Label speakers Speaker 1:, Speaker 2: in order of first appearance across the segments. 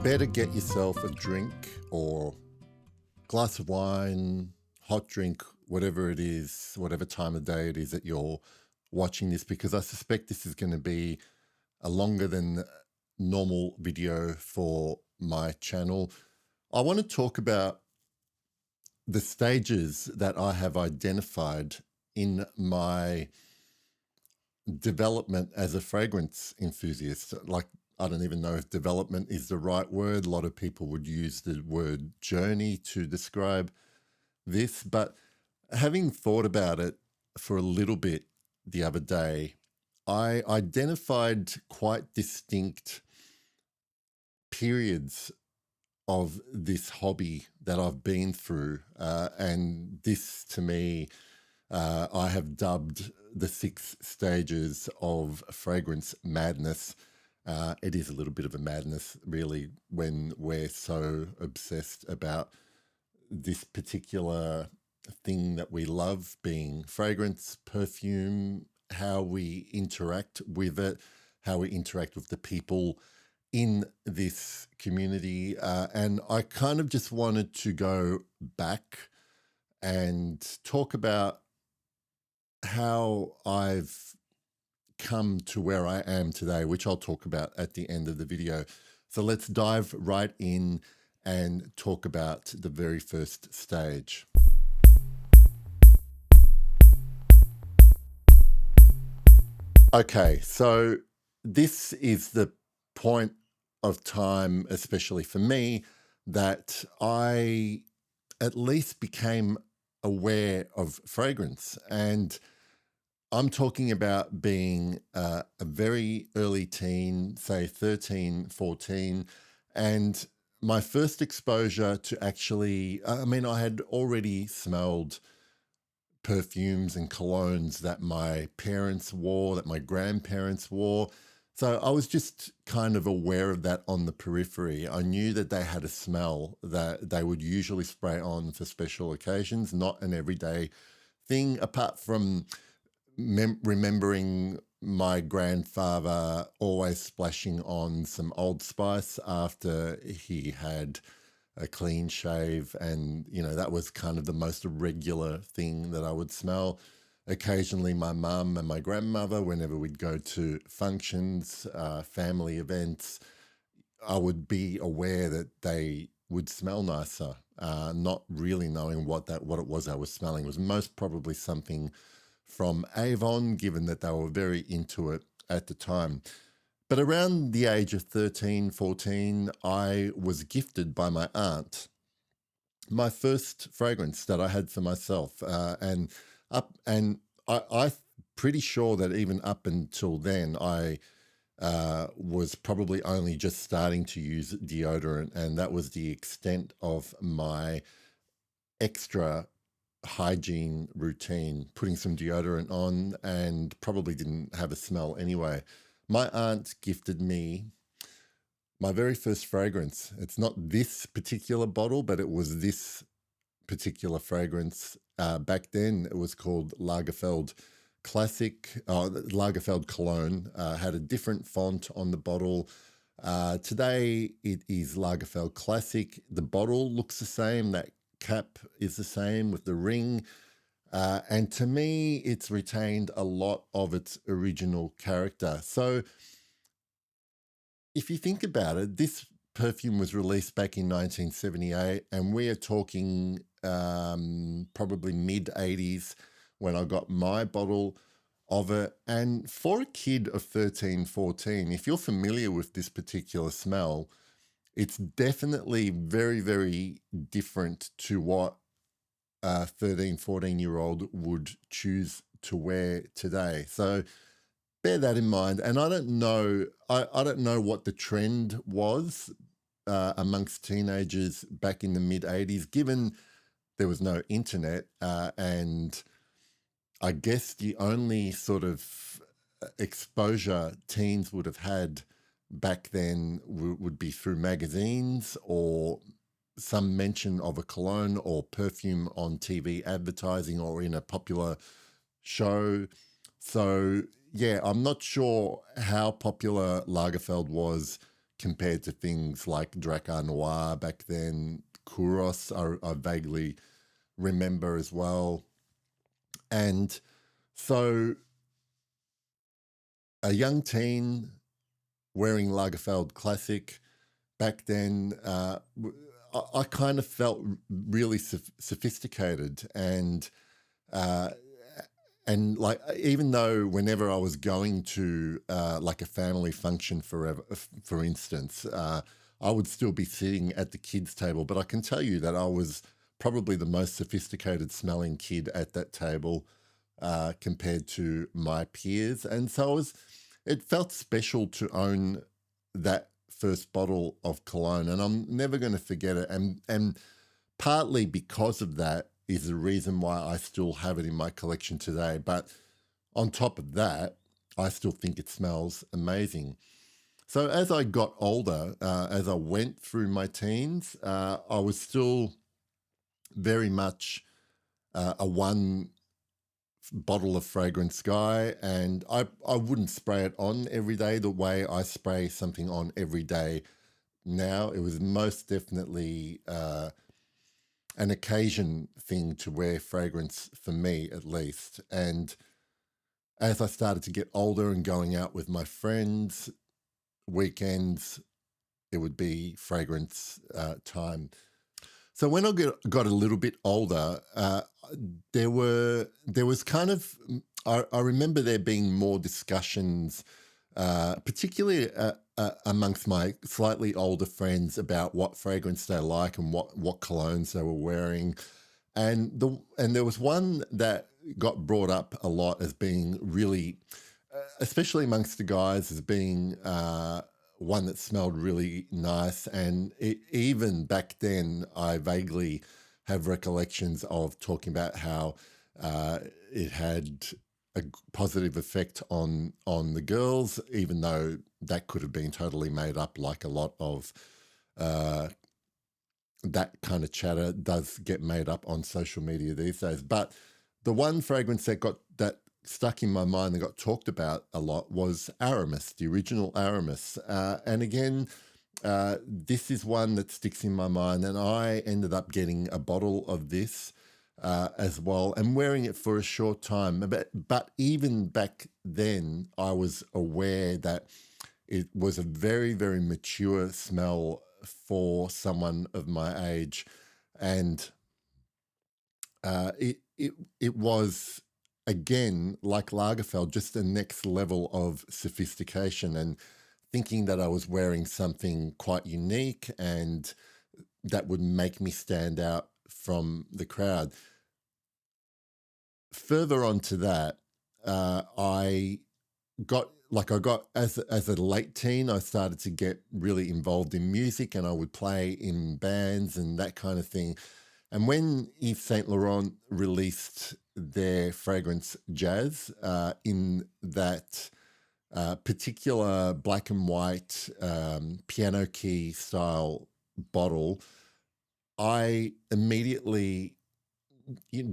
Speaker 1: better get yourself a drink or glass of wine, hot drink, whatever it is, whatever time of day it is that you're watching this, because I suspect this is going to be a longer than normal video for my channel. I want to talk about the stages that I have identified in my development as a fragrance enthusiast. Like, I don't even know if development is the right word. A lot of people would use the word journey to describe this, but having thought about it for a little bit the other day, I identified quite distinct periods of this hobby that I've been through. And this, to me, I have dubbed the 6 stages of fragrance madness. It is a little bit of a madness, really, when we're so obsessed about this particular thing that we love, being fragrance, perfume, how we interact with it, how we interact with the people in this community. And I kind of just wanted to go back and talk about how I've come to where I am today, which I'll talk about at the end of the video. So let's dive right in and talk about the very first stage. Okay, so this is the point of time, especially for me, that I at least became aware of fragrance. And I'm talking about being a very early teen, say 13, 14, and my first exposure to actually, I had already smelled perfumes and colognes that my parents wore, that my grandparents wore. So I was just kind of aware of that on the periphery. I knew that they had a smell that they would usually spray on for special occasions, not an everyday thing, apart from remembering my grandfather always splashing on some Old Spice after he had a clean shave, and that was kind of the most regular thing that I would smell. Occasionally my mum and my grandmother, whenever we'd go to functions, family events, I would be aware that they would smell nicer, not really knowing what it was I was smelling. It was most probably something from Avon, given that they were very into it at the time. But around the age of 13, 14, I was gifted by my aunt my first fragrance that I had for myself. I'm pretty sure that even up until then, I was probably only just starting to use deodorant, and that was the extent of my extra hygiene routine, putting some deodorant on, and probably didn't have a smell anyway. My aunt gifted me my very first fragrance. It's not this particular bottle, but it was this particular fragrance. Back then, it was called Lagerfeld Classic, Lagerfeld Cologne. Had a different font on the bottle. Today, it is Lagerfeld Classic. The bottle looks the same. That cap is the same with the ring. And to me, it's retained a lot of its original character. So if you think about it, this perfume was released back in 1978, and we are talking probably mid-80s when I got my bottle of it. And for a kid of 13, 14, if you're familiar with this particular smell, it's definitely very, very different to what a 13, 14-year-old would choose to wear today. So bear that in mind. And I don't know what the trend was amongst teenagers back in the mid-80s, given there was no internet. And I guess the only sort of exposure teens would have had back then would be through magazines or some mention of a cologne or perfume on TV advertising or in a popular show. So yeah, I'm not sure how popular Lagerfeld was compared to things like Dracar Noir back then, Kuros, I vaguely remember as well. And so a young teen wearing Lagerfeld Classic back then, I kind of felt really sophisticated uh, and like even though whenever I was going to like a family function for instance, I would still be sitting at the kids' table. But I can tell you that I was probably the most sophisticated smelling kid at that table compared to my peers, and so it felt special to own that first bottle of cologne, and I'm never going to forget it. And partly because of that is the reason why I still have it in my collection today. But on top of that, I still think it smells amazing. So as I got older, as I went through my teens, I was still very much a one bottle of fragrance guy, and I wouldn't spray it on every day the way I spray something on every day now. It was most definitely an occasion thing to wear fragrance for me, at least. And as I started to get older and going out with my friends, weekends, it would be fragrance time. So when I got a little bit older, there was kind of I remember there being more discussions, particularly amongst my slightly older friends about what fragrance they like and what colognes they were wearing, and there was one that got brought up a lot as being really, especially amongst the guys, as being one that smelled really nice. And even back then, I vaguely have recollections of talking about how it had a positive effect on the girls, even though that could have been totally made up, like a lot of that kind of chatter does get made up on social media these days. But the one fragrance that stuck in my mind and got talked about a lot was Aramis, the original Aramis. And again, this is one that sticks in my mind, and I ended up getting a bottle of this as well and wearing it for a short time. But even back then, I was aware that it was a very, very mature smell for someone of my age. And it was, again, like Lagerfeld, just the next level of sophistication and thinking that I was wearing something quite unique and that would make me stand out from the crowd. Further on to that, I got as a late teen, I started to get really involved in music, and I would play in bands and that kind of thing. And when Yves Saint Laurent released their fragrance Jazz in that particular black and white piano key style bottle, I immediately,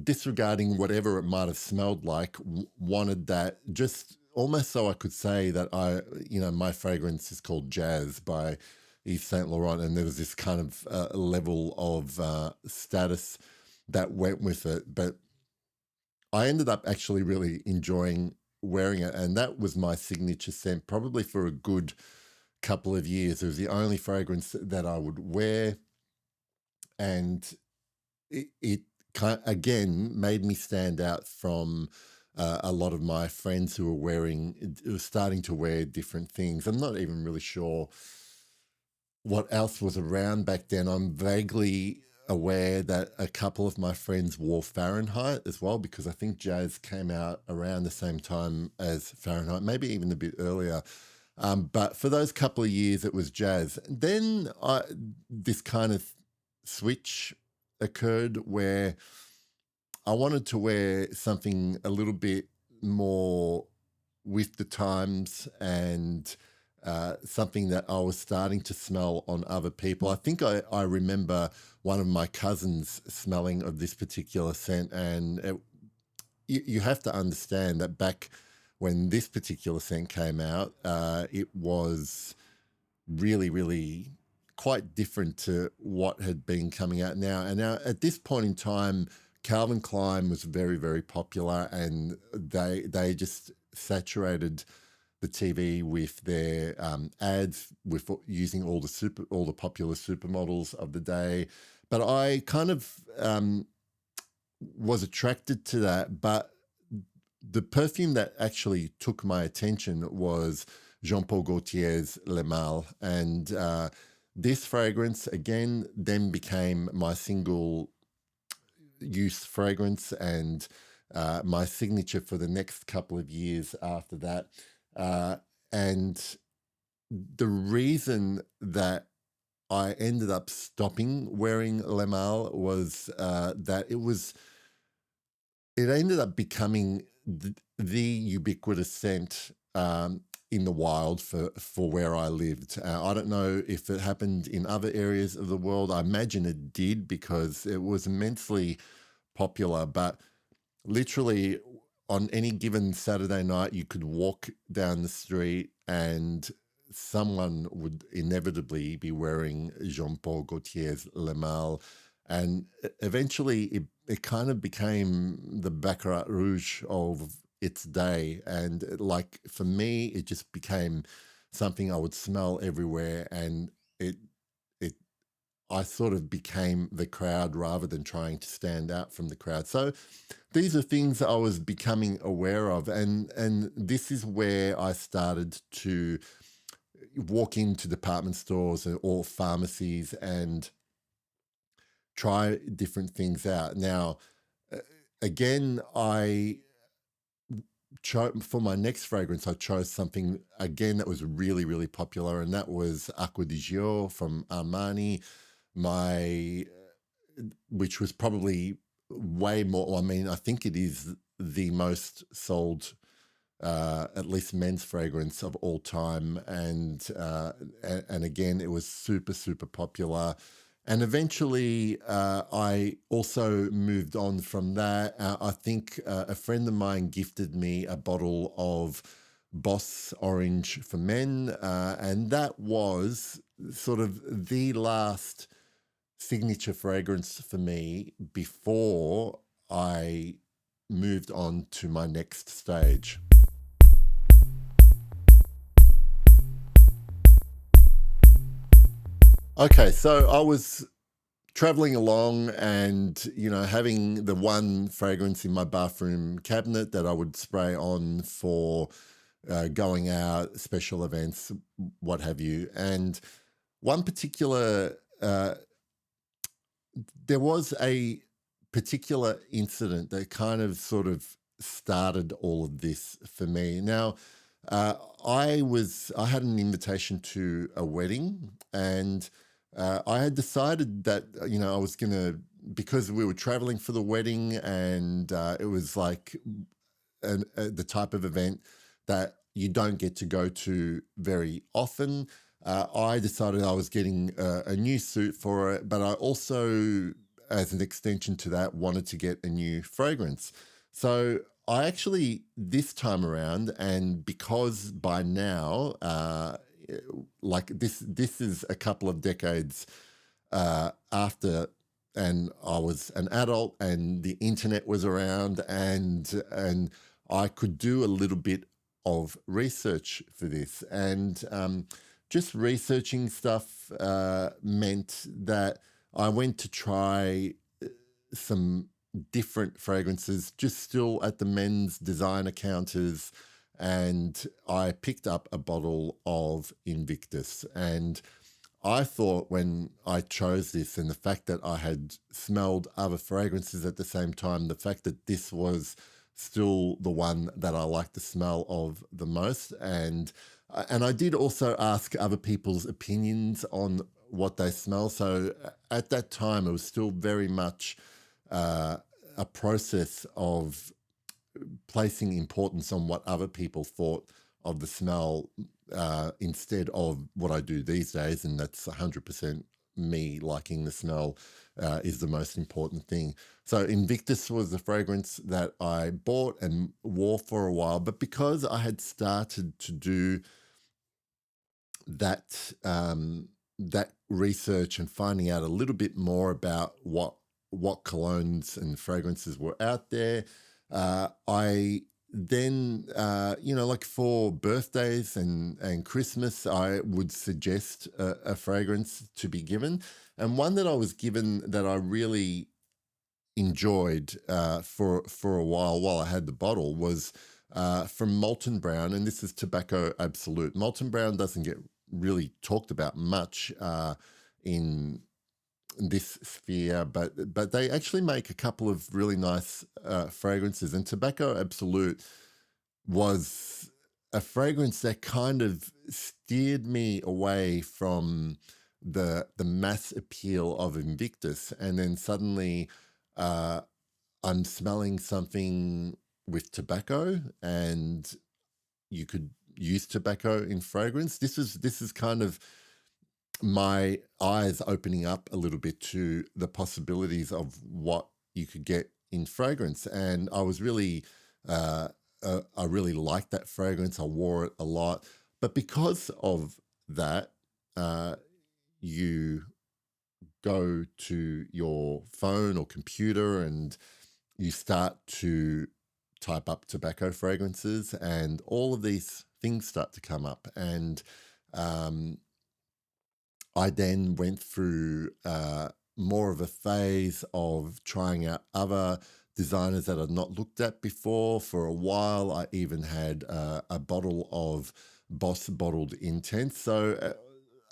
Speaker 1: disregarding whatever it might have smelled like, wanted that, just almost so I could say that my fragrance is called Jazz by Yves Saint Laurent, and there was this kind of level of status that went with it. But I ended up actually really enjoying wearing it, and that was my signature scent probably for a good couple of years. It was the only fragrance that I would wear, and it again made me stand out from a lot of my friends who were starting to wear different things. I'm not even really sure what else was around back then. I'm vaguely aware that a couple of my friends wore Fahrenheit as well, because I think Jazz came out around the same time as Fahrenheit, maybe even a bit earlier. But for those couple of years, it was Jazz. Then this kind of switch occurred where I wanted to wear something a little bit more with the times, and something that I was starting to smell on other people. I think I remember one of my cousins smelling of this particular scent, and you have to understand that back when this particular scent came out, it was really, really quite different to what had been coming out now. And now at this point in time, Calvin Klein was very, very popular, and they just saturated the TV with their ads, with using all the popular supermodels of the day. But I kind of was attracted to that. But the perfume that actually took my attention was Jean Paul Gaultier's Le Mal, and this fragrance again then became my single use fragrance and my signature for the next couple of years after that. Uh, and the reason that I ended up stopping wearing Le Mal was that it ended up becoming the ubiquitous scent in the wild for where I lived. I don't know if it happened in other areas of the world. I imagine it did because it was immensely popular, but literally on any given Saturday night, you could walk down the street and someone would inevitably be wearing Jean Paul Gaultier's Le Mal. And eventually it kind of became the Baccarat Rouge of its day. And like for me, it just became something I would smell everywhere. And it, it, I sort of became the crowd rather than trying to stand out from the crowd. So these are things I was becoming aware of, and this is where I started to walk into department stores or pharmacies and try different things out. Now, again, I for my next fragrance, I chose something again that was really, really popular, and that was Acqua di Gio from Armani. Which was probably way more. I mean, I think it is the most sold, at least men's fragrance of all time, and again, it was super, super popular. And eventually, I also moved on from that. I think a friend of mine gifted me a bottle of Boss Orange for Men, and that was sort of the last signature fragrance for me before I moved on to my next stage. Okay, so I was traveling along and, having the one fragrance in my bathroom cabinet that I would spray on for going out, special events, what have you. And one particular there was a particular incident that kind of sort of started all of this for me. Now, uh, I had an invitation to a wedding, and I had decided that I was gonna, because we were traveling for the wedding, and it was like the type of event that you don't get to go to very often. I decided I was getting a new suit for it, but I also, as an extension to that, wanted to get a new fragrance. So I actually, this time around, and because by now, like this is a couple of decades after, and I was an adult and the internet was around, and I could do a little bit of research for this. And just researching stuff meant that I went to try some different fragrances, just still at the men's designer counters. And I picked up a bottle of Invictus. And I thought when I chose this, and the fact that I had smelled other fragrances at the same time, the fact that this was still the one that I like the smell of the most, and I did also ask other people's opinions on what they smell. So at that time, it was still very much a process of placing importance on what other people thought of the smell instead of what I do these days, and that's 100% me liking the smell is the most important thing. So Invictus was the fragrance that I bought and wore for a while, but because I had started to do that research and finding out a little bit more about what colognes and fragrances were out there, I then like for birthdays and Christmas, I would suggest a fragrance to be given, and one that I was given that I really enjoyed for a while I had the bottle was from Molton Brown, and this is Tobacco Absolute. Molton Brown doesn't get really talked about much in this sphere, but they actually make a couple of really nice fragrances, and Tobacco Absolute was a fragrance that kind of steered me away from the mass appeal of Invictus, and then suddenly I'm smelling something with tobacco, and you could use tobacco in fragrance. This is kind of my eyes opening up a little bit to the possibilities of what you could get in fragrance, and I was really I really liked that fragrance. I wore it a lot, but because of that, you go to your phone or computer and you start to type up tobacco fragrances, and all of these things start to come up. And I then went through more of a phase of trying out other designers that I'd not looked at before. For a while, I even had a bottle of Boss Bottled Intense. So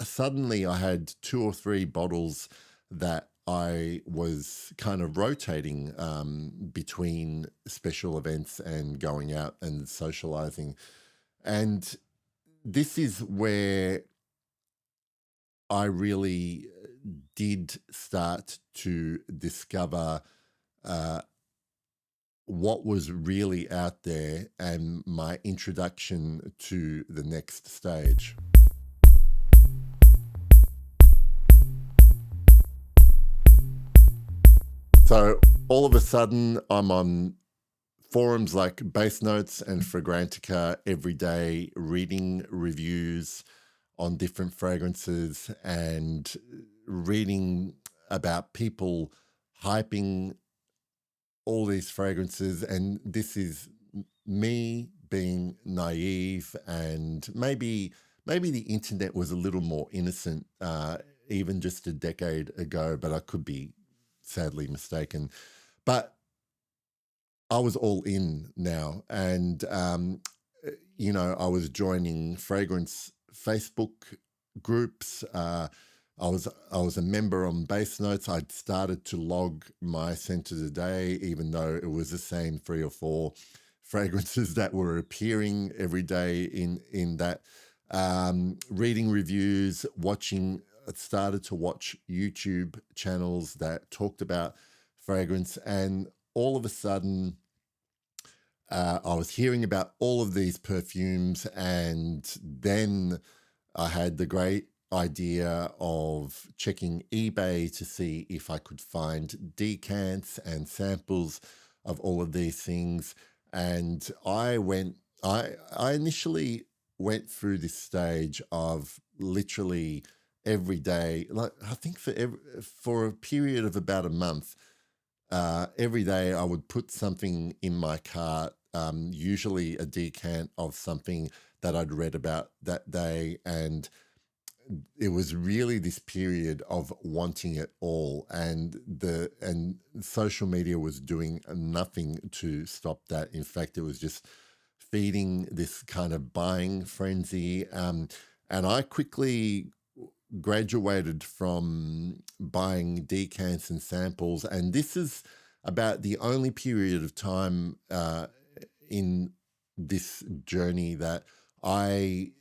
Speaker 1: suddenly I had 2 or 3 bottles that I was kind of rotating between special events and going out and socializing. And this is where I really did start to discover what was really out there, and my introduction to the next stage. So all of a sudden, I'm on forums like Base Notes and Fragrantica every day, reading reviews on different fragrances and reading about people hyping all these fragrances. And this is me being naive, and maybe the internet was a little more innocent even just a decade ago, but I could be sadly mistaken. But I was all in now, and I was joining fragrance Facebook groups. I was a member on Base Notes. I'd started to log my scent of the day, even though it was the same 3 or 4 fragrances that were appearing every day in that. Reading reviews, started to watch YouTube channels that talked about fragrance, and all of a sudden, I was hearing about all of these perfumes, and then I had the great idea of checking eBay to see if I could find decants and samples of all of these things. And I initially went through this stage of literally every day, like I think for a period of about a month, every day I would put something in my cart, usually a decant of something that I'd read about that day. And it was really this period of wanting it all, and social media was doing nothing to stop that. In fact, it was just feeding this kind of buying frenzy. And I quickly graduated from buying decants and samples, and this is about the only period of time in this journey that I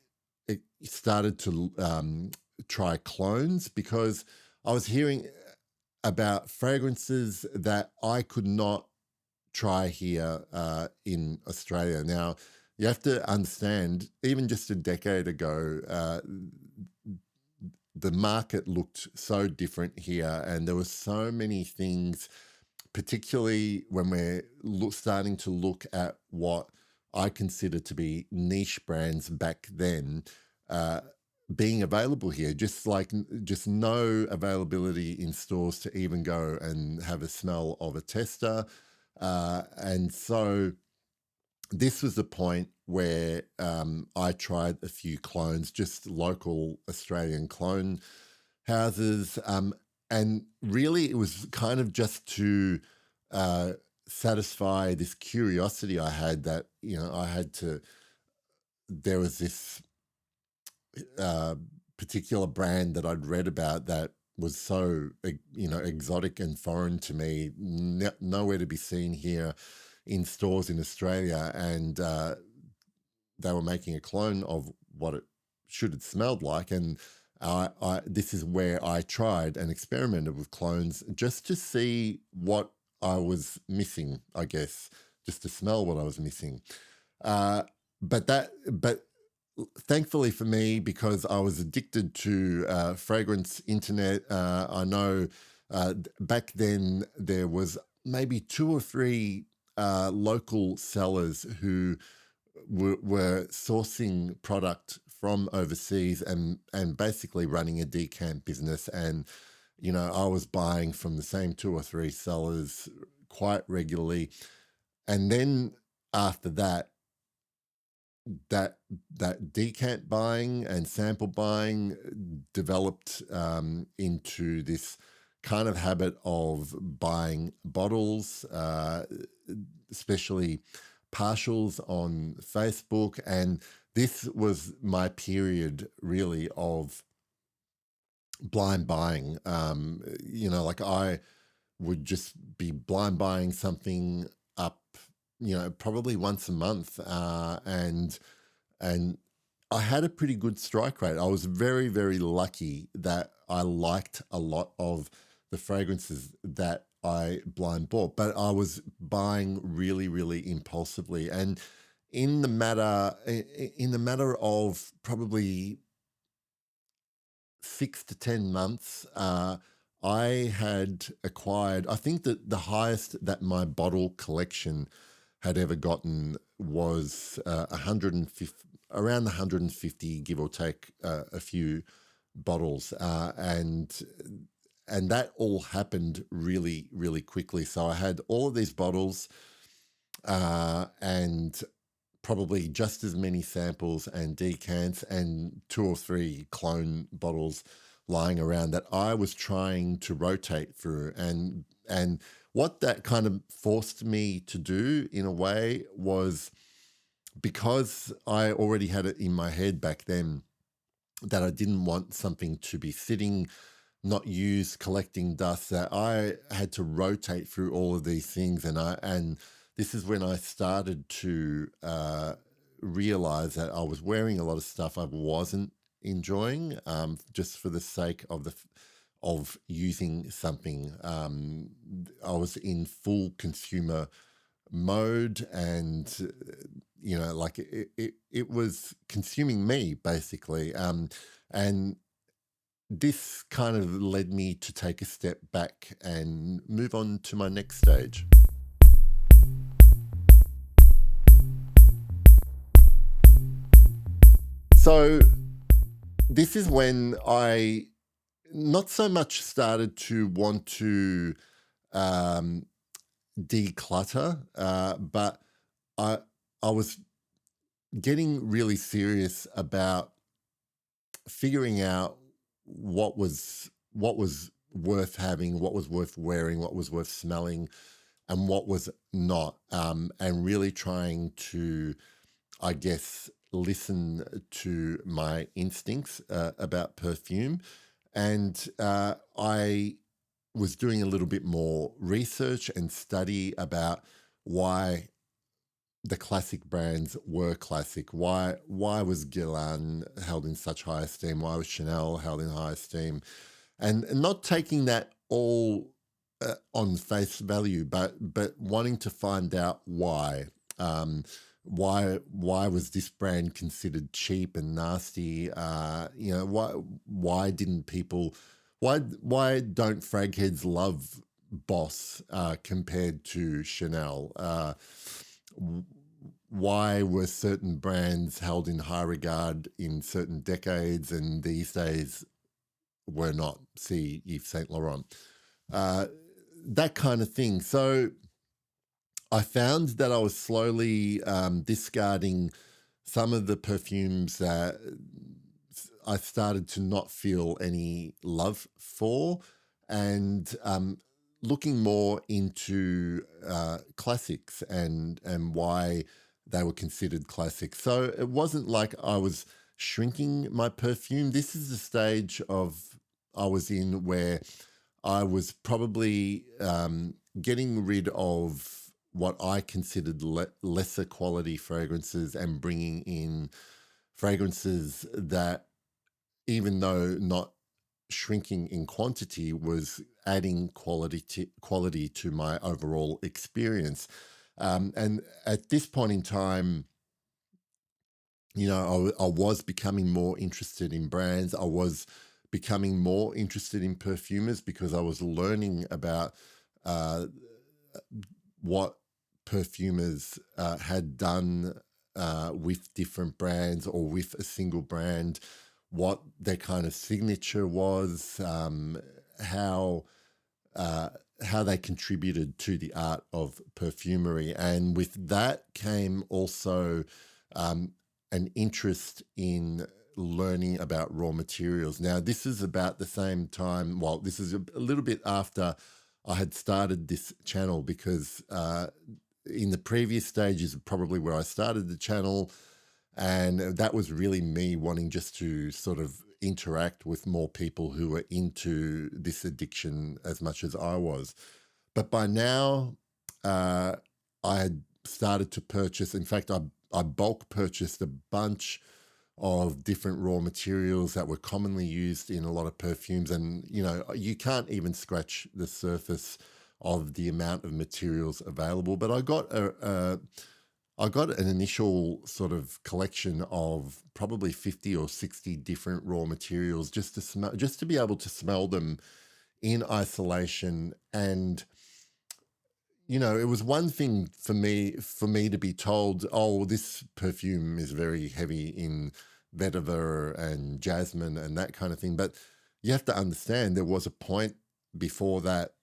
Speaker 1: started to try clones, because I was hearing about fragrances that I could not try here in Australia. Now, you have to understand, even just a decade ago, the market looked so different here, and there were so many things, particularly when we're starting to look at what I consider to be niche brands back then. Uh, being available here, just no availability in stores to even go and have a smell of a tester. And so this was the point where I tried a few clones, just local Australian clone houses. And really, it was kind of just to uh, satisfy this curiosity I had that, there was this uh, particular brand that I'd read about that was so, exotic and foreign to me, nowhere to be seen here in stores in Australia. And they were making a clone of what it should have smelled like. And this is where I tried and experimented with clones just to see what I was missing, I guess, just to smell what I was missing. Uh, but thankfully for me, because I was addicted to fragrance internet, I know back then there was maybe two or three local sellers who were sourcing product from overseas and basically running a decant business. And, I was buying from the same two or three sellers quite regularly. And then after that decant buying and sample buying developed into this kind of habit of buying bottles, especially partials on Facebook. And this was my period really of blind buying. Like I would just be blind buying something up, probably once a month. And I had a pretty good strike rate. I was very, very lucky that I liked a lot of the fragrances that I blind bought, but I was buying really, really impulsively. And in the matter of probably 6 to 10 months, I had acquired, I think that the highest that my bottle collection had ever gotten was 150, around 150, give or take a few bottles. And that all happened really, really quickly. So I had all of these bottles and probably just as many samples and decants and two or three clone bottles lying around that I was trying to rotate through. And what that kind of forced me to do in a way was, because I already had it in my head back then that I didn't want something to be sitting not used, collecting dust, that I had to rotate through all of these things. And this is when I started to realize that I was wearing a lot of stuff I wasn't enjoying, just for the sake of using something. I was in full consumer mode, and like it was consuming me basically. And this kind of led me to take a step back and move on to my next stage. So this is when I not so much started to want to um, declutter, but I I was getting really serious about figuring out what was worth having, what was worth wearing, what was worth smelling, and what was not, and really trying to, I guess, listen to my instincts about perfume. And I was doing a little bit more research and study about why the classic brands were classic. Why was Guerlain held in such high esteem? Why was Chanel held in high esteem? And not taking that all on face value, but wanting to find out why. Um, why was this brand considered cheap and nasty? Why didn't people? Why don't fragheads love Boss compared to Chanel? why were certain brands held in high regard in certain decades and these days were not? See Yves Saint Laurent, that kind of thing. So I found that I was slowly discarding some of the perfumes that I started to not feel any love for, and looking more into classics and why they were considered classics. So it wasn't like I was shrinking my perfume. This is the stage of I was in where I was probably getting rid of what I considered lesser quality fragrances and bringing in fragrances that, even though not shrinking in quantity, was adding quality to my overall experience. And at this point in time, I was becoming more interested in brands. I was becoming more interested in perfumers because I was learning about uh, what perfumers had done with different brands or with a single brand, what their kind of signature was, how uh, how they contributed to the art of perfumery. And with that came also um, an interest in learning about raw materials. Now, this is about the same time, well, this is a little bit after I had started this channel, because in the previous stages, probably where I started the channel, and that was really me wanting just to sort of interact with more people who were into this addiction as much as I was. But by now, uh, I had started to purchase, in fact, I bulk purchased a bunch of different raw materials that were commonly used in a lot of perfumes. And, you can't even scratch the surface of the amount of materials available. But I got an initial sort of collection of probably 50 or 60 different raw materials just to smell, just to be able to smell them in isolation. And it was one thing for me to be told, oh, this perfume is very heavy in vetiver and jasmine and that kind of thing. But you have to understand there was a point before that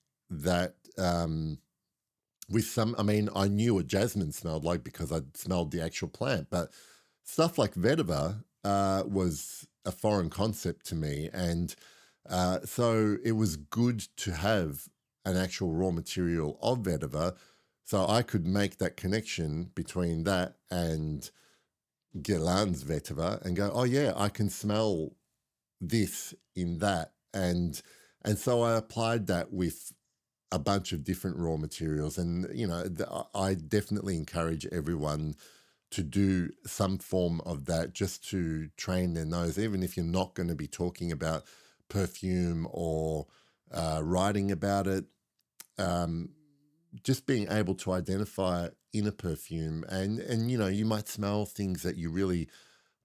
Speaker 1: with some, I mean, I knew what jasmine smelled like because I'd smelled the actual plant, but stuff like vetiver was a foreign concept to me. And so it was good to have an actual raw material of vetiver so I could make that connection between that and Guerlain's vetiver and go, oh yeah, I can smell this in that. And so I applied that with a bunch of different raw materials. And, I definitely encourage everyone to do some form of that just to train their nose, even if you're not going to be talking about perfume or writing about it. Um, just being able to identify in a perfume, and you might smell things that you really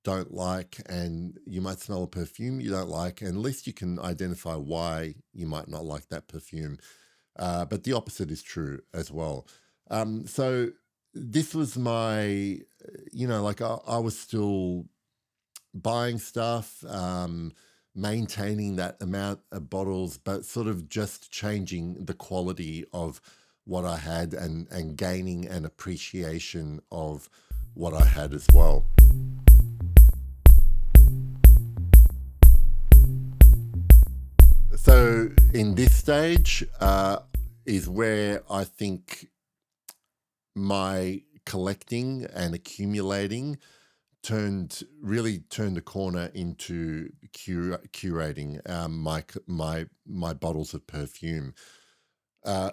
Speaker 1: don't like, and you might smell a perfume you don't like, and at least you can identify why you might not like that perfume. But the opposite is true as well. So this was my, like I was still buying stuff, maintaining that amount of bottles, but sort of just changing the quality of what I had, and gaining an appreciation of what I had as well. So in this stage is where I think my collecting and accumulating really turned the corner into curating my bottles of perfume.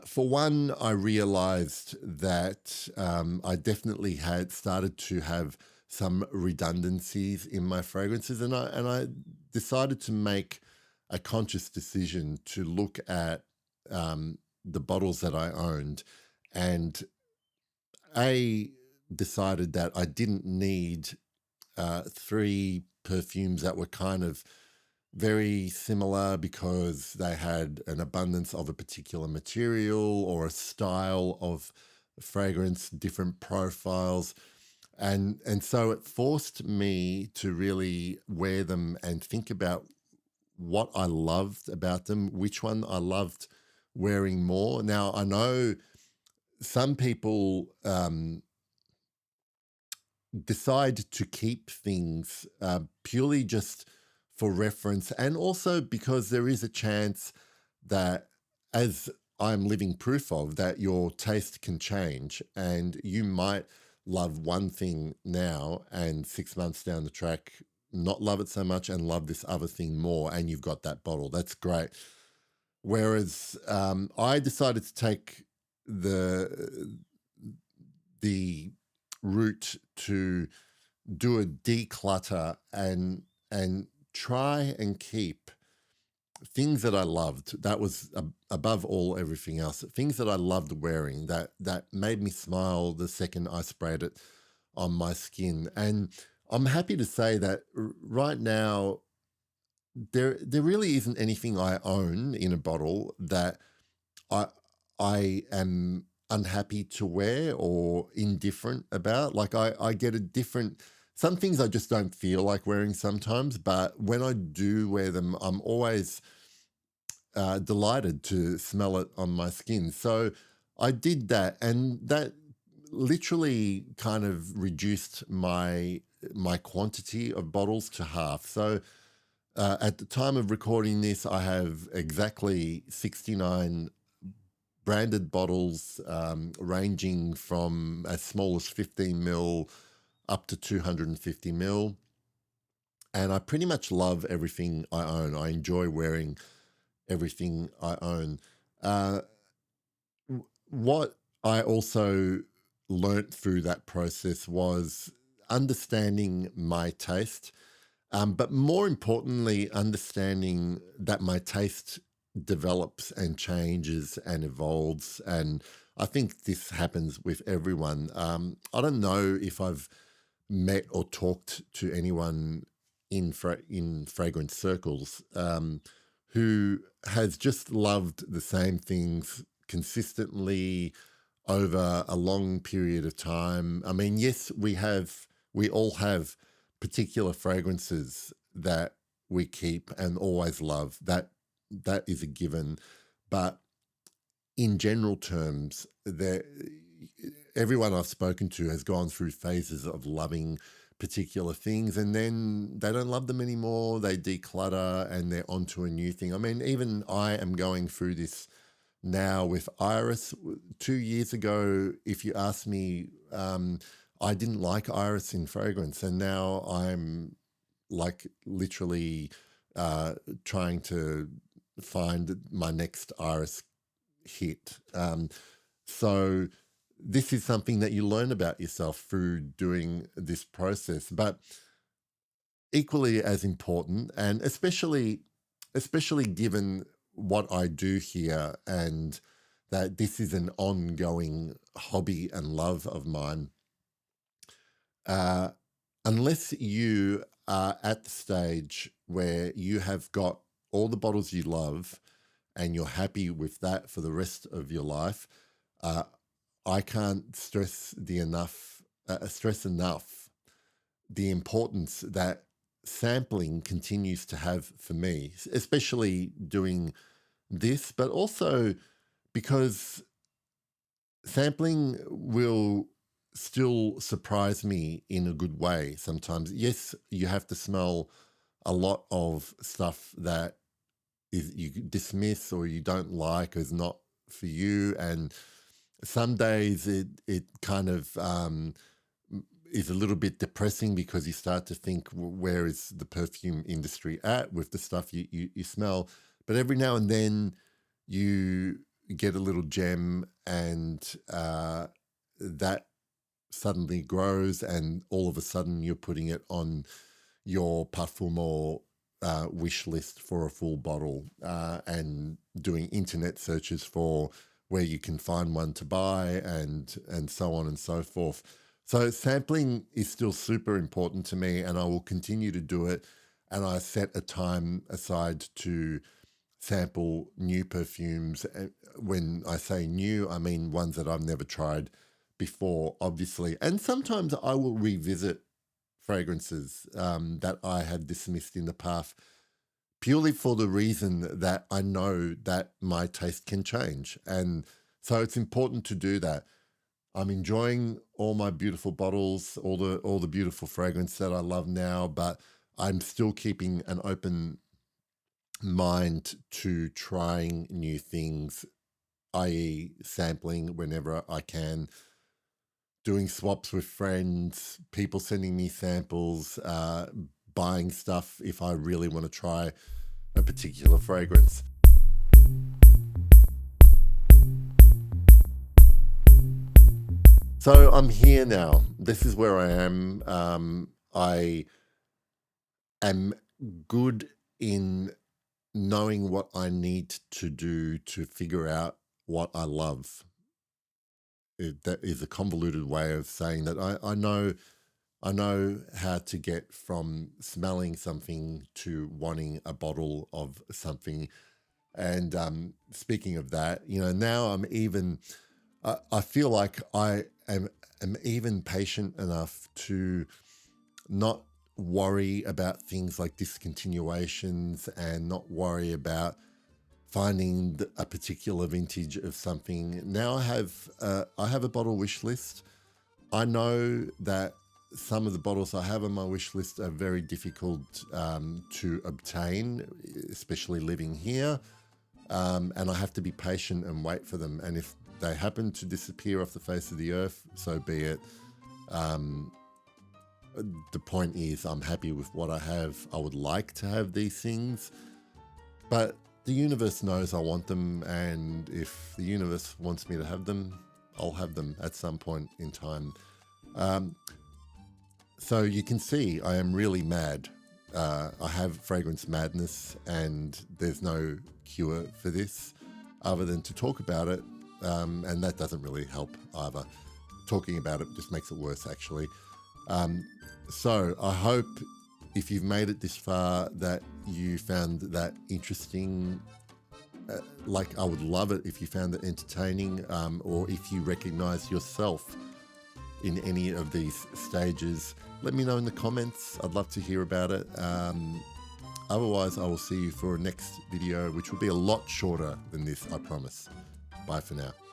Speaker 1: For one, I realized that I definitely had started to have some redundancies in my fragrances, and I decided to make a conscious decision to look at the bottles that I owned, and I decided that I didn't need three perfumes that were kind of very similar because they had an abundance of a particular material or a style of fragrance, different profiles. And so it forced me to really wear them and think about what I loved about them, which one I loved wearing more. Now, I know some people decide to keep things purely just for reference, and also because there is a chance that, as I'm living proof of, that your taste can change and you might love one thing now and 6 months down the track not love it so much and love this other thing more, and you've got that bottle. That's great. Whereas I decided to take the the route to do a declutter and try and keep things that I loved. That was above all everything else. Things that I loved wearing, that made me smile the second I sprayed it on my skin. And I'm happy to say that right now there really isn't anything I own in a bottle that I I am unhappy to wear or indifferent about. Like I get a different, some things I just don't feel like wearing sometimes, but when I do wear them, I'm always delighted to smell it on my skin. So I did that, and that literally kind of reduced my quantity of bottles to half. So at the time of recording this, I have exactly 69 branded bottles, ranging from as small as 15 mil up to 250 mil. And I pretty much love everything I own. I enjoy wearing everything I own. Uh, what I also learnt through that process was understanding my taste, but more importantly, understanding that my taste develops and changes and evolves. And I think this happens with everyone. I don't know if I've met or talked to anyone in fragrance circles who has just loved the same things consistently over a long period of time. I mean, yes, we all have particular fragrances that we keep and always love. That is a given. But in general terms, everyone I've spoken to has gone through phases of loving particular things, and then they don't love them anymore. They declutter and they're onto a new thing. I mean, even I am going through this now with Iris. 2 years ago, if you asked me, I didn't like Iris in fragrance, and now I'm like literally trying to find my next Iris hit. So this is something that you learn about yourself through doing this process, but equally as important, and especially given what I do here, and that this is an ongoing hobby and love of mine. Uh, unless you are at the stage where you have got all the bottles you love and you're happy with that for the rest of your life, uh, I can't stress enough the importance that sampling continues to have for me, especially doing this, but also because sampling will still surprise me in a good way sometimes. Yes, you have to smell a lot of stuff that you dismiss or you don't like or is not for you, and some days it kind of is a little bit depressing because you start to think, where is the perfume industry at with the stuff you smell? But every now and then you get a little gem, and that suddenly grows, and all of a sudden you're putting it on your parfum or wish list for a full bottle, and doing internet searches for where you can find one to buy, and so on and so forth. So sampling is still super important to me, and I will continue to do it. And I set a time aside to sample new perfumes. When I say new, I mean ones that I've never tried before, obviously. And sometimes I will revisit fragrances that I had dismissed in the past, purely for the reason that I know that my taste can change. And so it's important to do that. I'm enjoying all my beautiful bottles, all the beautiful fragrance that I love now, but I'm still keeping an open mind to trying new things, i.e. sampling whenever I can, doing swaps with friends, people sending me samples, buying stuff if I really want to try a particular fragrance. So I'm here now. This is where I am. I am good in knowing what I need to do to figure out what I love. That is a convoluted way of saying that I know how to get from smelling something to wanting a bottle of something. And speaking of that, now I'm even, I feel like I am even patient enough to not worry about things like discontinuations and not worry about finding a particular vintage of something. Now I have a bottle wish list. I know that some of the bottles I have on my wish list are very difficult to obtain, especially living here. And I have to be patient and wait for them. And if they happen to disappear off the face of the earth, so be it. The point is, I'm happy with what I have. I would like to have these things, but the universe knows I want them. And if the universe wants me to have them, I'll have them at some point in time. So you can see I am really mad. I have fragrance madness, and there's no cure for this other than to talk about it. And that doesn't really help either. Talking about it just makes it worse, actually. So I hope if you've made it this far that you found that interesting. Like, I would love it if you found it entertaining, or if you recognize yourself in any of these stages. Let me know in the comments. I'd love to hear about it. Otherwise, I will see you for a next video, which will be a lot shorter than this, I promise. Bye for now.